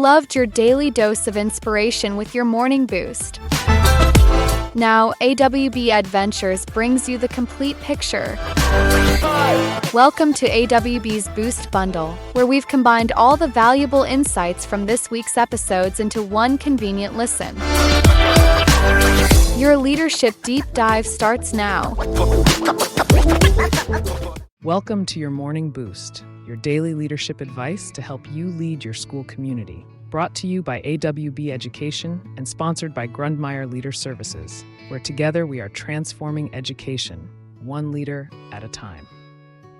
loved your daily dose of inspiration with your morning boost. Now, AWB Adventures brings you the complete picture. Welcome to AWB's Boost Bundle, where we've combined all the valuable insights from this week's episodes into one convenient listen. Your leadership deep dive starts now. Welcome to your Morning Boost, your daily leadership advice to help you lead your school community. Brought to you by AWB Education and sponsored by Grundmeyer Leader Services, where together we are transforming education, one leader at a time.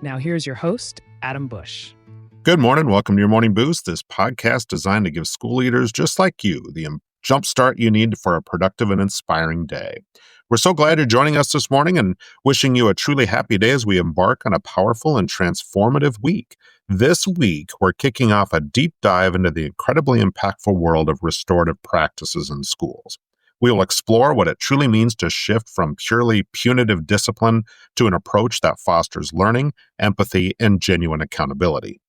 Now here's your host, Adam Bush. Good morning. Welcome to your Morning Boost, this podcast designed to give school leaders just like you the jumpstart you need for a productive and inspiring day. We're so glad you're joining us this morning and wishing you a truly happy day as we embark on a powerful and transformative week. This week, we're kicking off a deep dive into the incredibly impactful world of restorative practices in schools. We will explore what it truly means to shift from purely punitive discipline to an approach that fosters learning, empathy, and genuine accountability.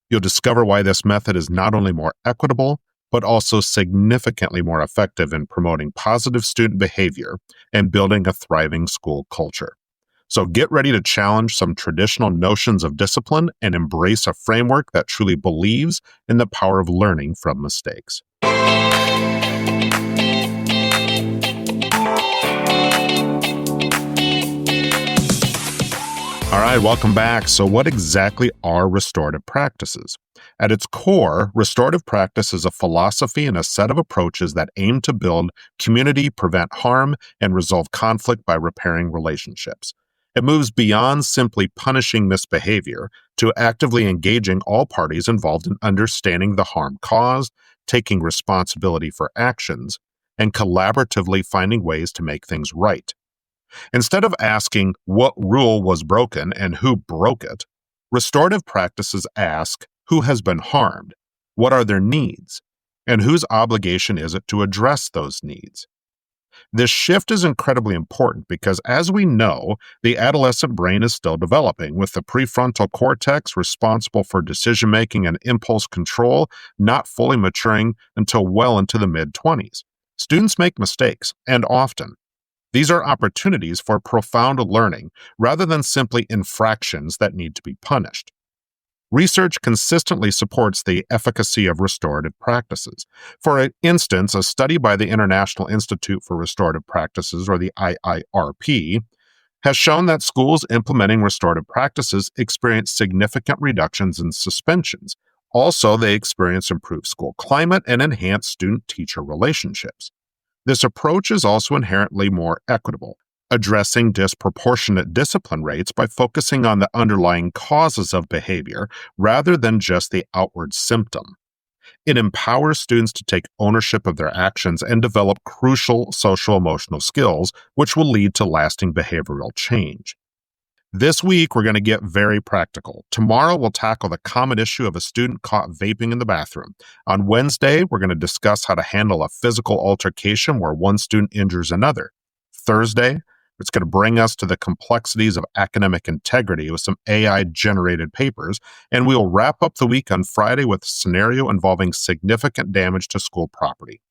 You'll discover why this method is not only more equitable, but also significantly more effective in promoting positive student behavior and building a thriving school culture. So get ready to challenge some traditional notions of discipline and embrace a framework that truly believes in the power of learning from mistakes. All right, welcome back. So what exactly are restorative practices? At its core, restorative practice is a philosophy and a set of approaches that aim to build community, prevent harm, and resolve conflict by repairing relationships. It moves beyond simply punishing misbehavior to actively engaging all parties involved in understanding the harm caused, taking responsibility for actions, and collaboratively finding ways to make things right. Instead of asking what rule was broken and who broke it, restorative practices ask who has been harmed, what are their needs, and whose obligation is it to address those needs. This shift is incredibly important because, as we know, the adolescent brain is still developing, with the prefrontal cortex responsible for decision-making and impulse control not fully maturing until well into the mid-20s. Students make mistakes, and often. These are opportunities for profound learning rather than simply infractions that need to be punished. Research consistently supports the efficacy of restorative practices. For instance, a study by the International Institute for Restorative Practices, or the IIRP, has shown that schools implementing restorative practices experience significant reductions in suspensions. Also, they experience improved school climate and enhanced student-teacher relationships. This approach is also inherently more equitable, addressing disproportionate discipline rates by focusing on the underlying causes of behavior rather than just the outward symptom. It empowers students to take ownership of their actions and develop crucial social-emotional skills, which will lead to lasting behavioral change. This week, we're going to get very practical. Tomorrow, we'll tackle the common issue of a student caught vaping in the bathroom. On Wednesday, we're going to discuss how to handle a physical altercation where one student injures another. Thursday, it's going to bring us to the complexities of academic integrity with some AI-generated papers, and we'll wrap up the week on Friday with a scenario involving significant damage to school property.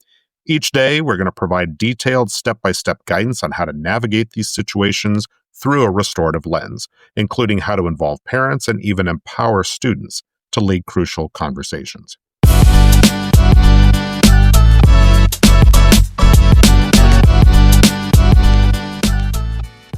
Each day, we're going to provide detailed step-by-step guidance on how to navigate these situations through a restorative lens, including how to involve parents and even empower students to lead crucial conversations.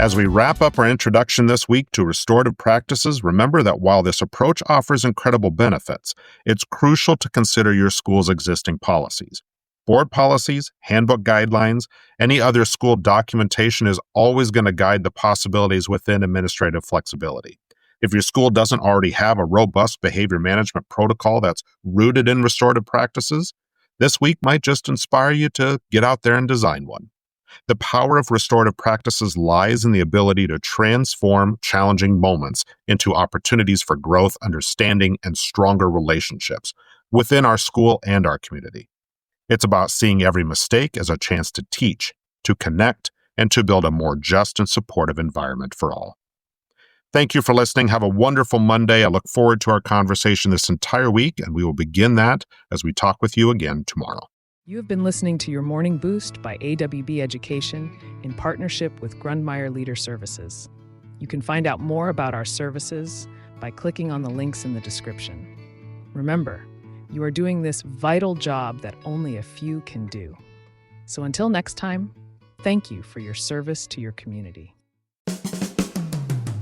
As we wrap up our introduction this week to restorative practices, remember that while this approach offers incredible benefits, it's crucial to consider your school's existing policies. Board policies, handbook guidelines, any other school documentation is always going to guide the possibilities within administrative flexibility. If your school doesn't already have a robust behavior management protocol that's rooted in restorative practices, this week might just inspire you to get out there and design one. The power of restorative practices lies in the ability to transform challenging moments into opportunities for growth, understanding, and stronger relationships within our school and our community. It's about seeing every mistake as a chance to teach, to connect, and to build a more just and supportive environment for all. Thank you for listening. Have a wonderful Monday. I look forward to our conversation this entire week, and we will begin that as we talk with you again tomorrow. You have been listening to Your Morning Boost by AWB Education in partnership with Grundmeyer Leader Services. You can find out more about our services by clicking on the links in the description. Remember, you are doing this vital job that only a few can do. So until next time, thank you for your service to your community.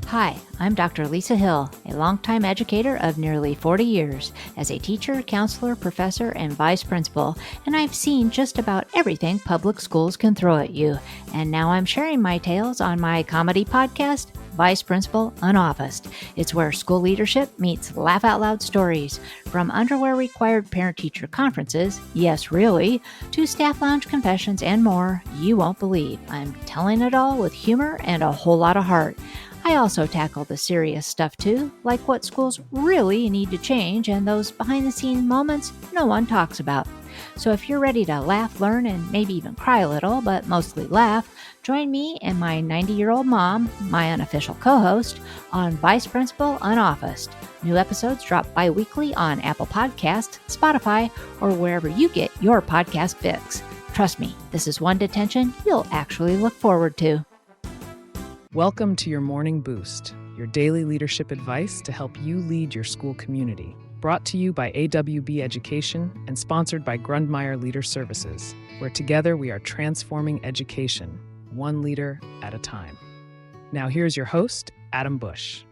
Hi, I'm Dr. Lisa Hill, a longtime educator of nearly 40 years as a teacher, counselor, professor, and vice principal, and I've seen just about everything public schools can throw at you. And now I'm sharing my tales on my comedy podcast, Vice Principal Unoffaced. It's where school leadership meets laugh out loud stories, from underwear required parent-teacher conferences, yes really, to staff lounge confessions and more you won't believe. I'm telling it all with humor and a whole lot of heart. I also tackle the serious stuff too, like what schools really need to change and those behind-the-scenes moments no one talks about. So if you're ready to laugh, learn, and maybe even cry a little, but mostly laugh, join me and my 90-year-old mom, my unofficial co-host, on Vice Principal Unoffaced. New episodes drop bi-weekly on Apple Podcasts, Spotify, or wherever you get your podcast fix. Trust me, this is one detention you'll actually look forward to. Welcome to Your Morning Boost, your daily leadership advice to help you lead your school community. Brought to you by AWB Education and sponsored by Grundmeyer Leader Services, where together we are transforming education, one leader at a time. Now here's your host, Adam Bush.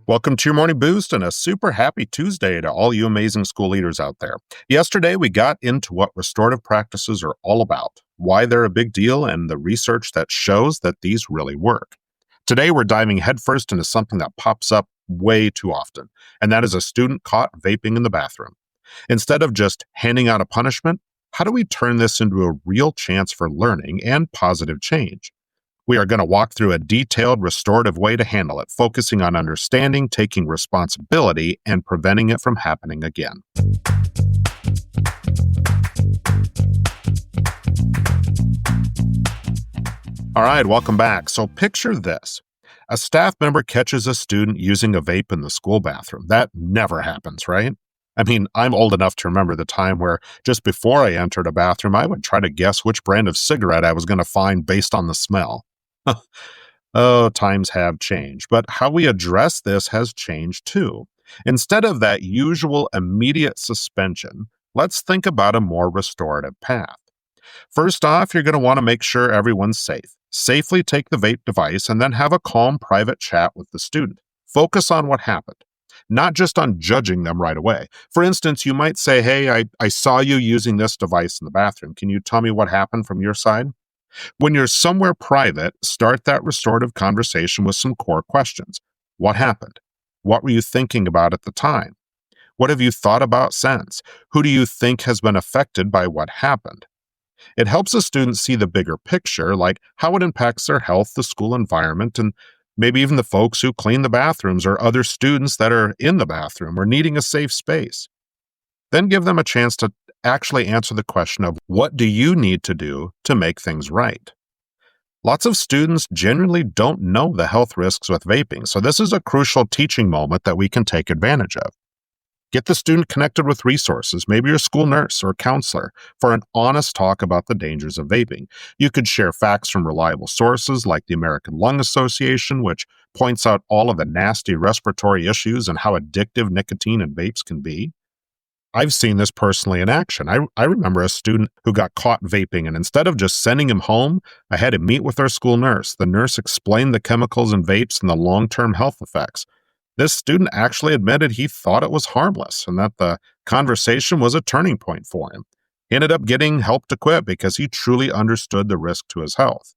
Welcome to Your Morning Boost and a super happy Tuesday to all you amazing school leaders out there. Yesterday, we got into what restorative practices are all about, why they're a big deal, and the research that shows that these really work. Today, we're diving headfirst into something that pops up way too often, and that is a student caught vaping in the bathroom. Instead of just handing out a punishment, how do we turn this into a real chance for learning and positive change? We are going to walk through a detailed restorative way to handle it, focusing on understanding, taking responsibility, and preventing it from happening again. All right, welcome back. So picture this. A staff member catches a student using a vape in the school bathroom. That never happens, right? I mean, I'm old enough to remember the time where just before I entered a bathroom, I would try to guess which brand of cigarette I was going to find based on the smell. Oh, times have changed. But how we address this has changed too. Instead of that usual immediate suspension, let's think about a more restorative path. First off, you're going to want to make sure everyone's safe. Safely take the vape device and then have a calm, private chat with the student. Focus on what happened, not just on judging them right away. For instance, you might say, hey, I saw you using this device in the bathroom. Can you tell me what happened from your side? When you're somewhere private, start that restorative conversation with some core questions. What happened? What were you thinking about at the time? What have you thought about since? Who do you think has been affected by what happened? It helps a student see the bigger picture, like how it impacts their health, the school environment, and maybe even the folks who clean the bathrooms or other students that are in the bathroom or needing a safe space. Then give them a chance to actually answer the question of what do you need to do to make things right? Lots of students genuinely don't know the health risks with vaping, so this is a crucial teaching moment that we can take advantage of. Get the student connected with resources, maybe your school nurse or counselor, for an honest talk about the dangers of vaping. You could share facts from reliable sources like the American Lung Association, which points out all of the nasty respiratory issues and how addictive nicotine and vapes can be. I've seen this personally in action. I remember a student who got caught vaping, and instead of just sending him home, I had him meet with our school nurse. The nurse explained the chemicals in vapes and the long-term health effects. This student actually admitted he thought it was harmless and that the conversation was a turning point for him. He ended up getting help to quit because he truly understood the risk to his health.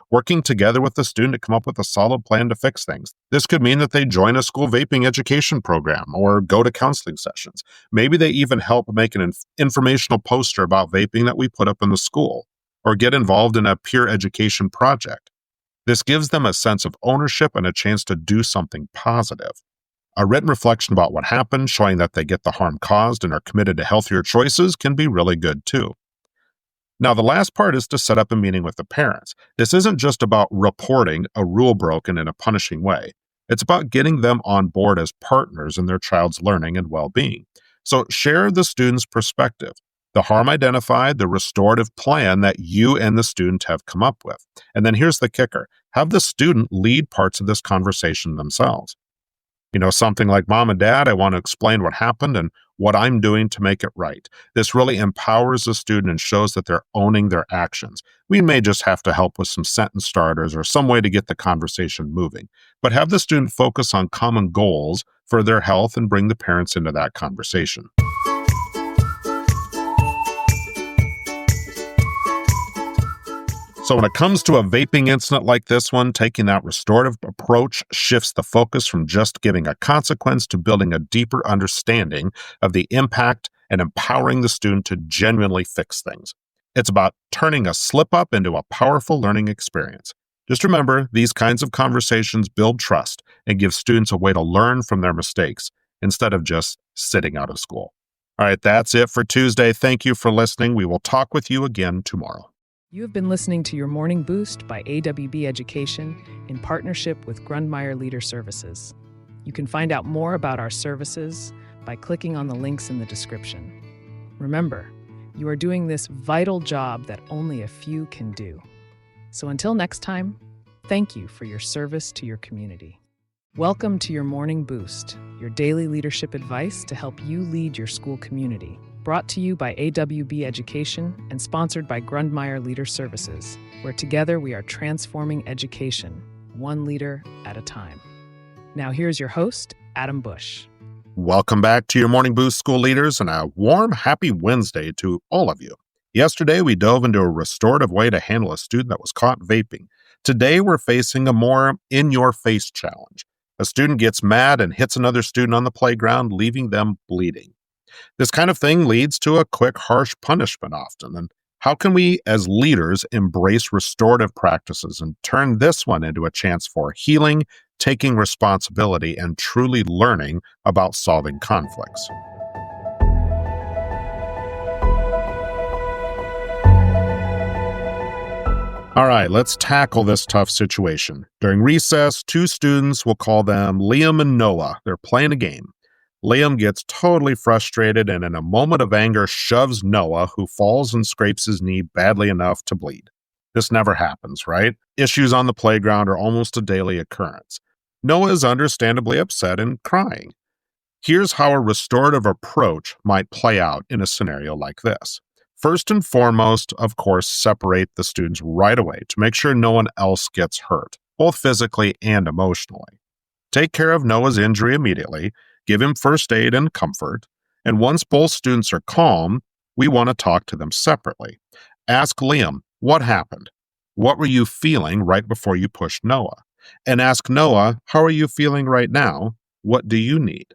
Working together with the student to come up with a solid plan to fix things. This could mean that they join a school vaping education program or go to counseling sessions. Maybe they even help make an informational poster about vaping that we put up in the school, or get involved in a peer education project. This gives them a sense of ownership and a chance to do something positive. A written reflection about what happened, showing that they get the harm caused and are committed to healthier choices, can be really good too. Now, the last part is to set up a meeting with the parents. This isn't just about reporting a rule broken in a punishing way. It's about getting them on board as partners in their child's learning and well-being. So share the student's perspective, the harm identified, the restorative plan that you and the student have come up with. And then here's the kicker. Have the student lead parts of this conversation themselves. Something like, Mom and Dad, I want to explain what happened and what I'm doing to make it right. This really empowers the student and shows that they're owning their actions. We may just have to help with some sentence starters or some way to get the conversation moving, but have the student focus on common goals for their health and bring the parents into that conversation. So when it comes to a vaping incident like this one, taking that restorative approach shifts the focus from just giving a consequence to building a deeper understanding of the impact and empowering the student to genuinely fix things. It's about turning a slip-up into a powerful learning experience. Just remember, these kinds of conversations build trust and give students a way to learn from their mistakes instead of just sitting out of school. All right, that's it for Tuesday. Thank you for listening. We will talk with you again tomorrow. You have been listening to Your Morning Boost by AWB Education in partnership with Grundmeyer Leader Services. You can find out more about our services by clicking on the links in the description. Remember, you are doing this vital job that only a few can do. So until next time, thank you for your service to your community. Welcome to Your Morning Boost, your daily leadership advice to help you lead your school community. Brought to you by AWB Education and sponsored by Grundmeyer Leader Services, where together we are transforming education, one leader at a time. Now here's your host, Adam Bush. Welcome back to Your Morning Boost, school leaders, and a warm, happy Wednesday to all of you. Yesterday, we dove into a restorative way to handle a student that was caught vaping. Today, we're facing a more in-your-face challenge. A student gets mad and hits another student on the playground, leaving them bleeding. This kind of thing leads to a quick, harsh punishment often. And how can we, as leaders, embrace restorative practices and turn this one into a chance for healing, taking responsibility, and truly learning about solving conflicts? All right, let's tackle this tough situation. During recess, two students, we'll call them Liam and Noah. They're playing a game. Liam gets totally frustrated and in a moment of anger shoves Noah, who falls and scrapes his knee badly enough to bleed. This never happens, right? Issues on the playground are almost a daily occurrence. Noah is understandably upset and crying. Here's how a restorative approach might play out in a scenario like this. First and foremost, of course, separate the students right away to make sure no one else gets hurt, both physically and emotionally. Take care of Noah's injury immediately. Give him first aid and comfort, and once both students are calm, we want to talk to them separately. Ask Liam, what happened? What were you feeling right before you pushed Noah? And ask Noah, how are you feeling right now? What do you need?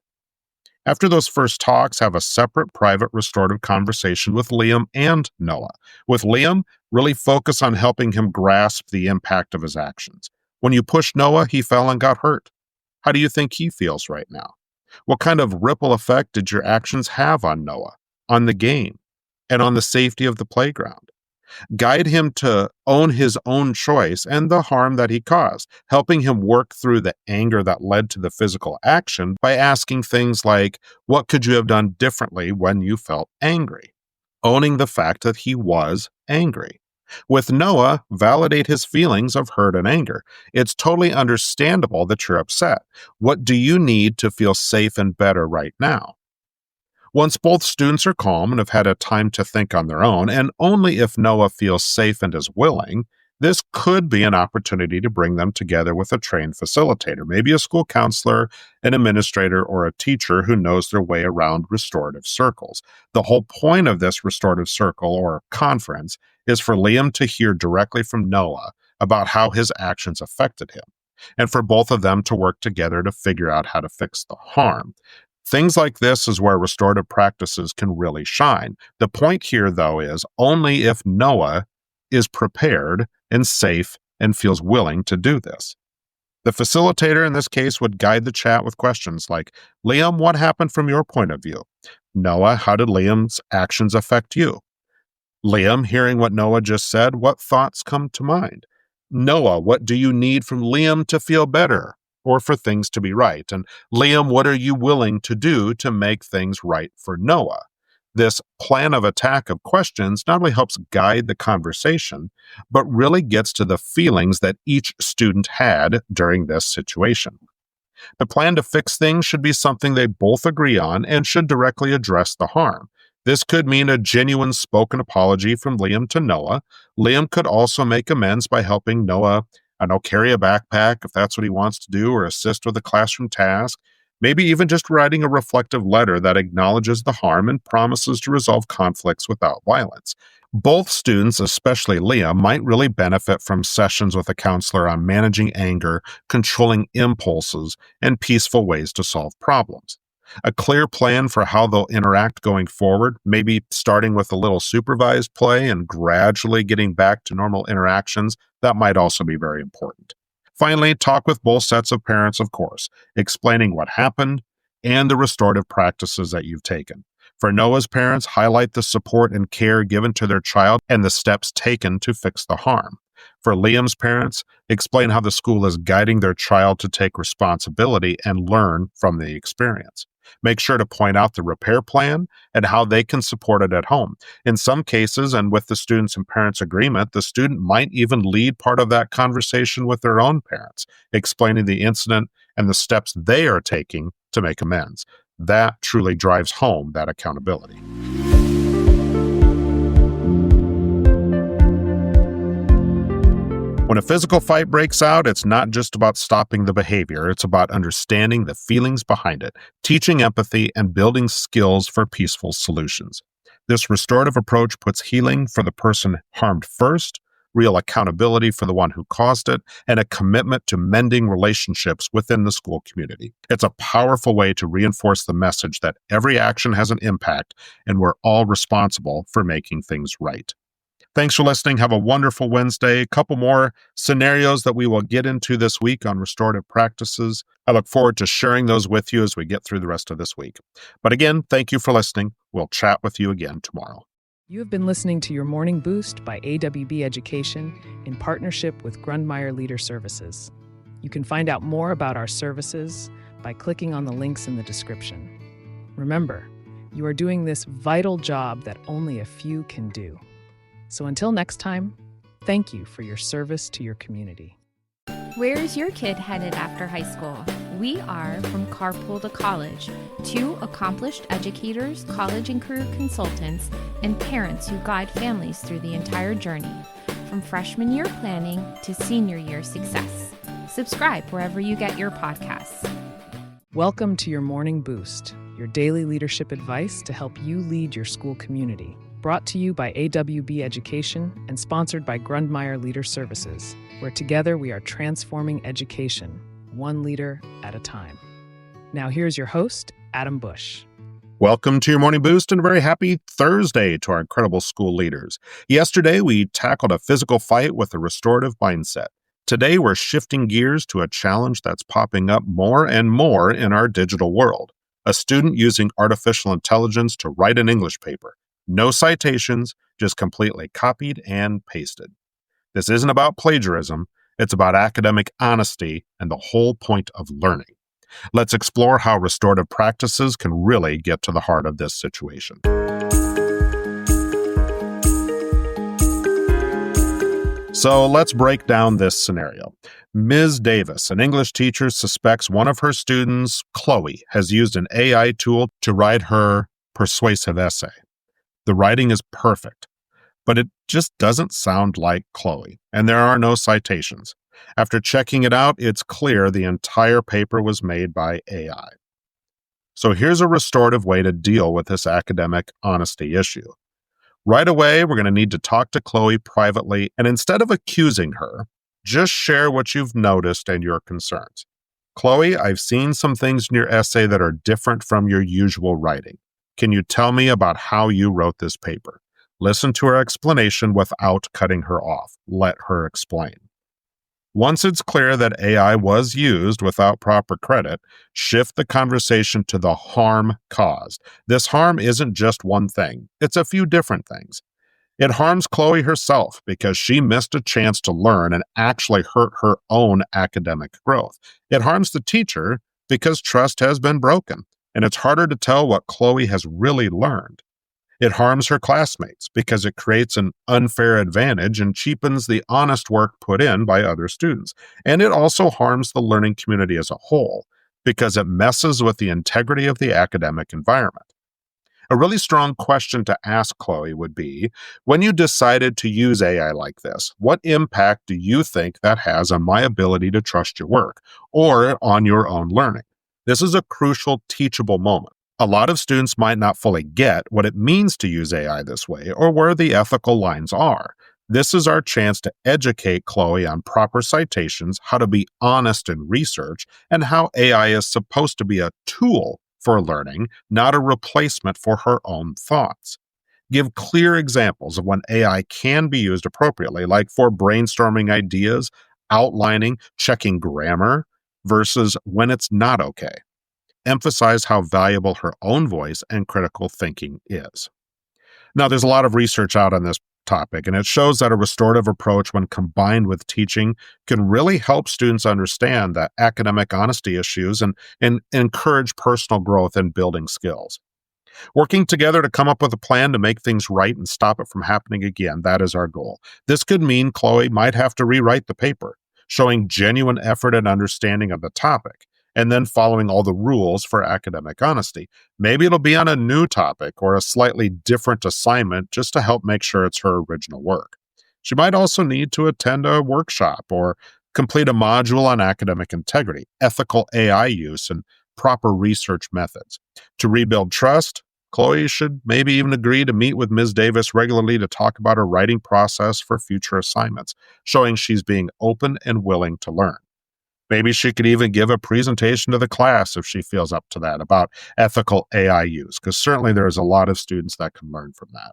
After those first talks, have a separate private restorative conversation with Liam and Noah. With Liam, really focus on helping him grasp the impact of his actions. When you pushed Noah, he fell and got hurt. How do you think he feels right now? What kind of ripple effect did your actions have on Noah, on the game, and on the safety of the playground? Guide him to own his own choice and the harm that he caused, helping him work through the anger that led to the physical action by asking things like, what could you have done differently when you felt angry? Owning the fact that he was angry. With Noah, validate his feelings of hurt and anger. It's totally understandable that you're upset. What do you need to feel safe and better right now? Once both students are calm and have had a time to think on their own, and only if Noah feels safe and is willing, this could be an opportunity to bring them together with a trained facilitator, maybe a school counselor, an administrator, or a teacher who knows their way around restorative circles. The whole point of this restorative circle or conference is for Liam to hear directly from Noah about how his actions affected him, and for both of them to work together to figure out how to fix the harm. Things like this is where restorative practices can really shine. The point here, though, is only if Noah is prepared and safe and feels willing to do this. The facilitator in this case would guide the chat with questions like, Liam, what happened from your point of view? Noah, how did Liam's actions affect you? Liam, hearing what Noah just said, what thoughts come to mind? Noah, what do you need from Liam to feel better? or for things to be right? And Liam, what are you willing to do to make things right for Noah? This plan of attack of questions not only helps guide the conversation, but really gets to the feelings that each student had during this situation. The plan to fix things should be something they both agree on and should directly address the harm. This could mean a genuine spoken apology from Liam to Noah. Liam could also make amends by helping Noah, carry a backpack if that's what he wants to do, or assist with a classroom task. Maybe even just writing a reflective letter that acknowledges the harm and promises to resolve conflicts without violence. Both students, especially Liam, might really benefit from sessions with a counselor on managing anger, controlling impulses, and peaceful ways to solve problems. A clear plan for how they'll interact going forward, maybe starting with a little supervised play and gradually getting back to normal interactions, that might also be very important. Finally, talk with both sets of parents, of course, explaining what happened and the restorative practices that you've taken. For Noah's parents, highlight the support and care given to their child and the steps taken to fix the harm. For Liam's parents, explain how the school is guiding their child to take responsibility and learn from the experience. Make sure to point out the repair plan and how they can support it at home. In some cases, and with the students' and parents' agreement, the student might even lead part of that conversation with their own parents, explaining the incident and the steps they are taking to make amends. That truly drives home that accountability. When a physical fight breaks out, it's not just about stopping the behavior. It's about understanding the feelings behind it, teaching empathy, and building skills for peaceful solutions. This restorative approach puts healing for the person harmed first, real accountability for the one who caused it, and a commitment to mending relationships within the school community. It's a powerful way to reinforce the message that every action has an impact, and we're all responsible for making things right. Thanks for listening. Have a wonderful Wednesday. A couple more scenarios that we will get into this week on restorative practices. I look forward to sharing those with you as we get through the rest of this week. But again, thank you for listening. We'll chat with you again tomorrow. You have been listening to Your Morning Boost by AWB Education in partnership with Grundmeyer Leader Services. You can find out more about our services by clicking on the links in the description. Remember, you are doing this vital job that only a few can do. So until next time, thank you for your service to your community. Where's your kid headed after high school? We are from Carpool to College, two accomplished educators, college and career consultants, and parents who guide families through the entire journey, from freshman year planning to senior year success. Subscribe wherever you get your podcasts. Welcome to Your Morning Boost, your daily leadership advice to help you lead your school community. Brought to you by AWB Education and sponsored by Grundmeyer Leader Services, where together we are transforming education, one leader at a time. Now here's your host, Adam Bush. Welcome to Your Morning Boost and a very happy Thursday to our incredible school leaders. Yesterday, we tackled a physical fight with a restorative mindset. Today, we're shifting gears to a challenge that's popping up more and more in our digital world. A student using artificial intelligence to write an English paper. No citations, just completely copied and pasted. This isn't about plagiarism, it's about academic honesty and the whole point of learning. Let's explore how restorative practices can really get to the heart of this situation. So let's break down this scenario. Ms. Davis, an English teacher, suspects one of her students, Chloe, has used an AI tool to write her persuasive essay. The writing is perfect, but it just doesn't sound like Chloe, and there are no citations. After checking it out, it's clear the entire paper was made by AI. So here's a restorative way to deal with this academic honesty issue. Right away, we're going to need to talk to Chloe privately, and instead of accusing her, just share what you've noticed and your concerns. Chloe, I've seen some things in your essay that are different from your usual writing. Can you tell me about how you wrote this paper? Listen to her explanation without cutting her off. Let her explain. Once it's clear that AI was used without proper credit, shift the conversation to the harm caused. This harm isn't just one thing. It's a few different things. It harms Chloe herself because she missed a chance to learn and actually hurt her own academic growth. It harms the teacher because trust has been broken, and it's harder to tell what Chloe has really learned. It harms her classmates because it creates an unfair advantage and cheapens the honest work put in by other students. And it also harms the learning community as a whole because it messes with the integrity of the academic environment. A really strong question to ask Chloe would be, when you decided to use AI like this, what impact do you think that has on my ability to trust your work or on your own learning? This is a crucial teachable moment. A lot of students might not fully get what it means to use AI this way or where the ethical lines are. This is our chance to educate Chloe on proper citations, how to be honest in research, and how AI is supposed to be a tool for learning, not a replacement for her own thoughts. Give clear examples of when AI can be used appropriately, like for brainstorming ideas, outlining, checking grammar, versus when it's not okay. Emphasize how valuable her own voice and critical thinking is. Now, there's a lot of research out on this topic, and it shows that a restorative approach, when combined with teaching, can really help students understand the academic honesty issues and encourage personal growth and building skills. Working together to come up with a plan to make things right and stop it from happening again, that is our goal. This could mean Chloe might have to rewrite the paper, showing genuine effort and understanding of the topic, and then following all the rules for academic honesty. Maybe it'll be on a new topic or a slightly different assignment just to help make sure it's her original work. She might also need to attend a workshop or complete a module on academic integrity, ethical AI use, and proper research methods. To rebuild trust, Chloe should maybe even agree to meet with Ms. Davis regularly to talk about her writing process for future assignments, showing she's being open and willing to learn. Maybe she could even give a presentation to the class if she feels up to that about ethical AI use, because certainly there's a lot of students that can learn from that.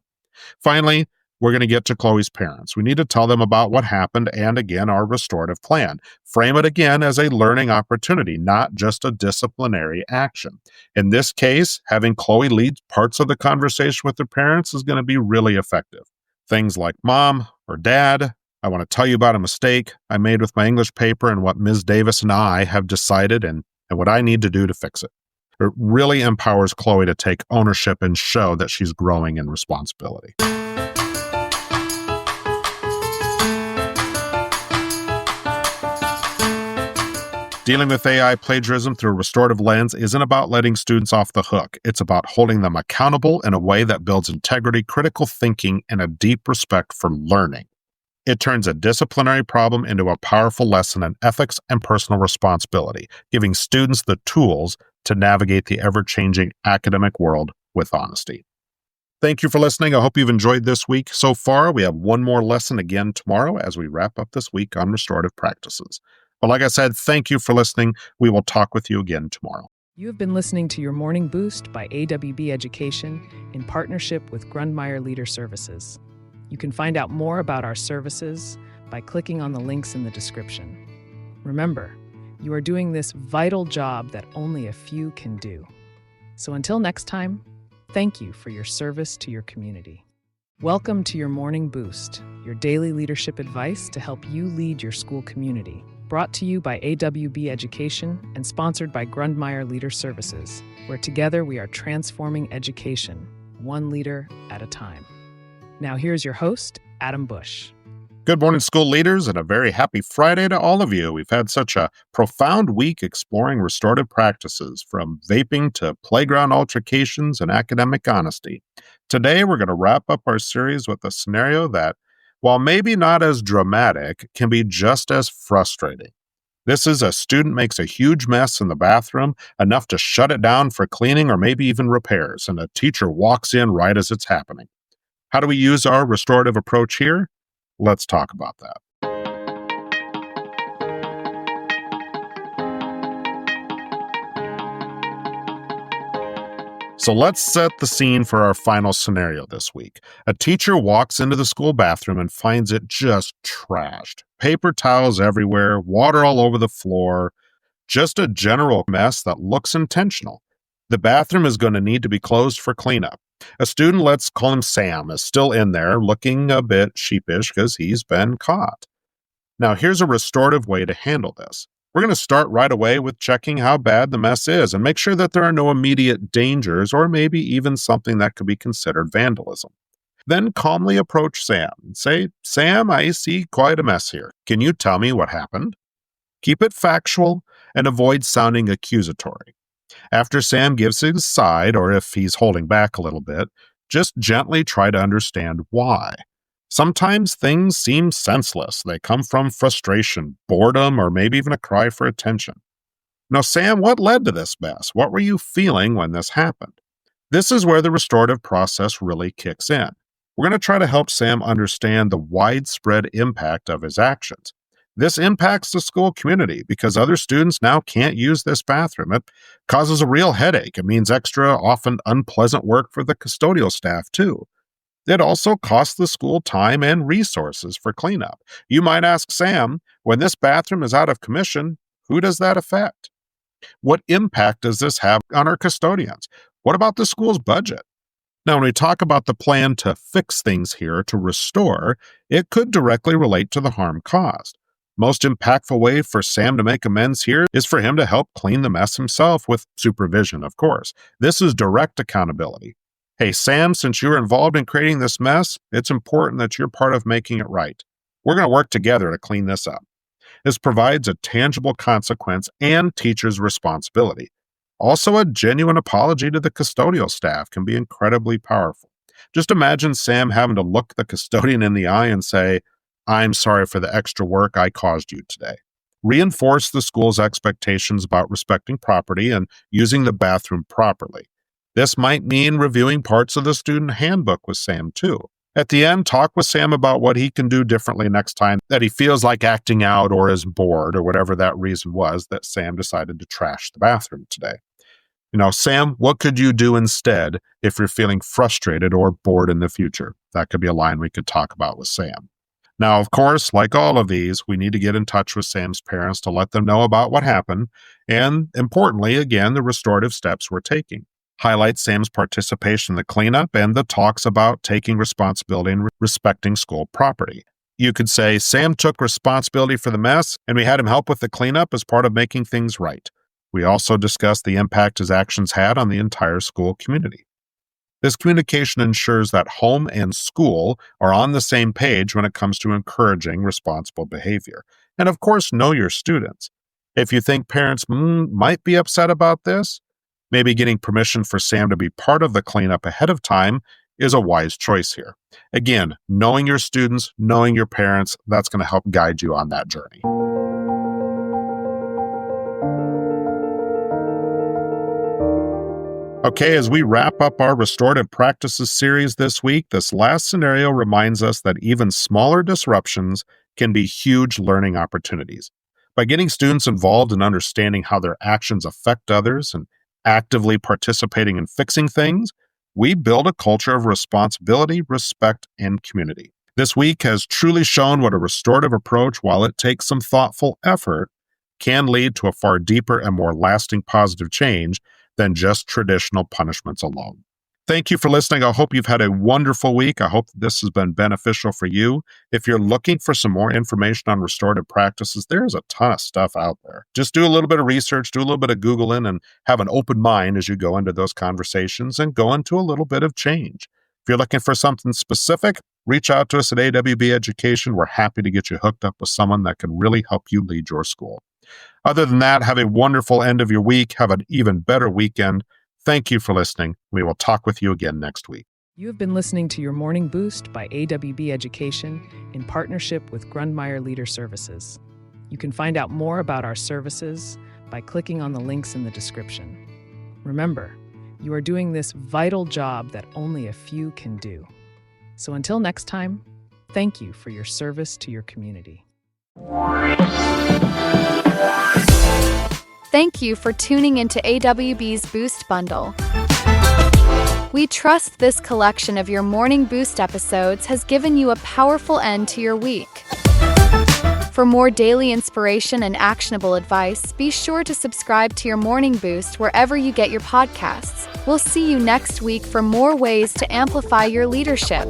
Finally, we're going to get to Chloe's parents. We need to tell them about what happened and, again, our restorative plan. Frame it again as a learning opportunity, not just a disciplinary action. In this case, having Chloe lead parts of the conversation with her parents is going to be really effective. Things like, "Mom," or "Dad, I want to tell you about a mistake I made with my English paper and what Ms. Davis and I have decided and what I need to do to fix it." It really empowers Chloe to take ownership and show that she's growing in responsibility. Dealing with AI plagiarism through a restorative lens isn't about letting students off the hook. It's about holding them accountable in a way that builds integrity, critical thinking, and a deep respect for learning. It turns a disciplinary problem into a powerful lesson in ethics and personal responsibility, giving students the tools to navigate the ever-changing academic world with honesty. Thank you for listening. I hope you've enjoyed this week so far. We have one more lesson again tomorrow as we wrap up this week on restorative practices. But like I said, thank you for listening. We will talk with you again tomorrow. You have been listening to Your Morning Boost by AWB Education in partnership with Grundmeyer Leader Services. You can find out more about our services by clicking on the links in the description. Remember, you are doing this vital job that only a few can do. So until next time, thank you for your service to your community. Welcome to Your Morning Boost, your daily leadership advice to help you lead your school community. Brought to you by AWB Education and sponsored by Grundmeyer Leader Services, where together we are transforming education, one leader at a time. Now here's your host, Adam Bush. Good morning, school leaders, and a very happy Friday to all of you. We've had such a profound week exploring restorative practices, from vaping to playground altercations and academic honesty. Today, we're going to wrap up our series with a scenario that, while maybe not as dramatic, can be just as frustrating. This is a student makes a huge mess in the bathroom, enough to shut it down for cleaning or maybe even repairs, and a teacher walks in right as it's happening. How do we use our restorative approach here? Let's talk about that. So let's set the scene for our final scenario this week. A teacher walks into the school bathroom and finds it just trashed. Paper towels everywhere, water all over the floor, just a general mess that looks intentional. The bathroom is going to need to be closed for cleanup. A student, let's call him Sam, is still in there looking a bit sheepish because he's been caught. Now, here's a restorative way to handle this. We're going to start right away with checking how bad the mess is and make sure that there are no immediate dangers or maybe even something that could be considered vandalism. Then calmly approach Sam and say, "Sam, I see quite a mess here. Can you tell me what happened?" Keep it factual and avoid sounding accusatory. After Sam gives his side, or if he's holding back a little bit, just gently try to understand why. Sometimes things seem senseless. They come from frustration, boredom, or maybe even a cry for attention. Now, Sam, what led to this mess? What were you feeling when this happened? This is where the restorative process really kicks in. We're going to try to help Sam understand the widespread impact of his actions. This impacts the school community because other students now can't use this bathroom. It causes a real headache. It means extra, often unpleasant work for the custodial staff, too. It also costs the school time and resources for cleanup. You might ask Sam, when this bathroom is out of commission, who does that affect? What impact does this have on our custodians? What about the school's budget? Now, when we talk about the plan to fix things here, to restore, it could directly relate to the harm caused. Most impactful way for Sam to make amends here is for him to help clean the mess himself with supervision, of course. This is direct accountability. Hey, Sam, since you were involved in creating this mess, it's important that you're part of making it right. We're going to work together to clean this up. This provides a tangible consequence and teaches responsibility. Also, a genuine apology to the custodial staff can be incredibly powerful. Just imagine Sam having to look the custodian in the eye and say, "I'm sorry for the extra work I caused you today." Reinforce the school's expectations about respecting property and using the bathroom properly. This might mean reviewing parts of the student handbook with Sam, too. At the end, talk with Sam about what he can do differently next time that he feels like acting out or is bored or whatever that reason was that Sam decided to trash the bathroom today. Sam, what could you do instead if you're feeling frustrated or bored in the future? That could be a line we could talk about with Sam. Now, of course, like all of these, we need to get in touch with Sam's parents to let them know about what happened. And importantly, again, the restorative steps we're taking. Highlight Sam's participation in the cleanup and the talks about taking responsibility and respecting school property. You could say, Sam took responsibility for the mess, and we had him help with the cleanup as part of making things right. We also discussed the impact his actions had on the entire school community. This communication ensures that home and school are on the same page when it comes to encouraging responsible behavior. And of course, know your students. If you think parents might be upset about this, maybe getting permission for Sam to be part of the cleanup ahead of time is a wise choice here. Again, knowing your students, knowing your parents, that's going to help guide you on that journey. Okay, as we wrap up our restorative practices series this week, this last scenario reminds us that even smaller disruptions can be huge learning opportunities. By getting students involved in understanding how their actions affect others and actively participating in fixing things, we build a culture of responsibility, respect, and community. This week has truly shown what a restorative approach, while it takes some thoughtful effort, can lead to a far deeper and more lasting positive change than just traditional punishments alone. Thank you for listening. I hope you've had a wonderful week. I hope this has been beneficial for you. If you're looking for some more information on restorative practices, there's a ton of stuff out there. Just do a little bit of research, do a little bit of Googling, and have an open mind as you go into those conversations and go into a little bit of change. If you're looking for something specific, reach out to us at AWB Education. We're happy to get you hooked up with someone that can really help you lead your school. Other than that, have a wonderful end of your week. Have an even better weekend. Thank you for listening. We will talk with you again next week. You have been listening to Your Morning Boost by AWB Education in partnership with Grundmeyer Leader Services. You can find out more about our services by clicking on the links in the description. Remember, you are doing this vital job that only a few can do. So until next time, thank you for your service to your community. Thank you for tuning into AWB's Boost Bundle. We trust this collection of your Morning Boost episodes has given you a powerful end to your week. For more daily inspiration and actionable advice, be sure to subscribe to your Morning Boost wherever you get your podcasts. We'll see you next week for more ways to amplify your leadership.